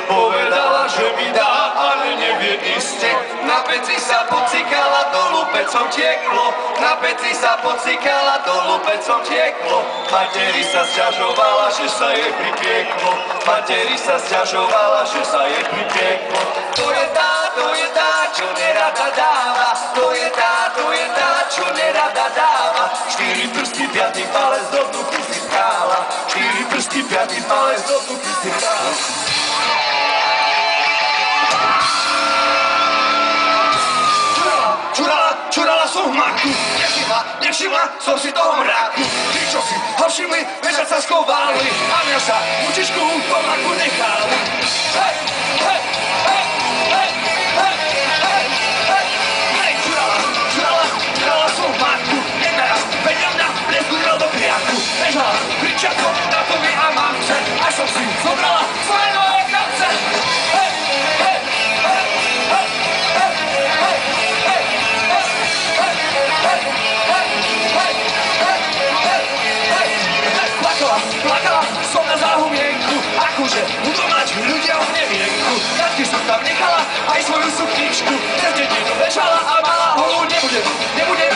Povedala, že mi dá, ale nevie iste. Na peci sa pocikala, dolu pecom tieklo. Na peci sa pocikala, dolu pecom tieklo. Materi sa sťažovala, že sa jej pripieklo. Materi sa sťažovala, že sa jej pripieklo. To je tá, čo nerada dáva. To je tá, čo nerada dáva. 4 prsty, 5. palec do duchy si stála. 4 prsty, 5. palec do duchy si stála. Čurala som v maku. Nevšimla som si toho mráku. Tí, čo si ho všimli, bežať sa schovali. A mňa sa mučičku v maku nechali. Hej, hej, hej, hej, hej, hej, hej, hej, čurala som v maku. Jedna raz vedel mňa, prezguril do priaku. Bežala kričako na tovi a mamce. Až som si zobrala svoje nové kapce. Hej, hej, hej, hej, hej, hej, hej. Plakala som na záhumienku, akože budú mať ľudia v nevienku. Tatky som tam nechala aj svoju sukničku, cez dedinu bežala a mala holú nebude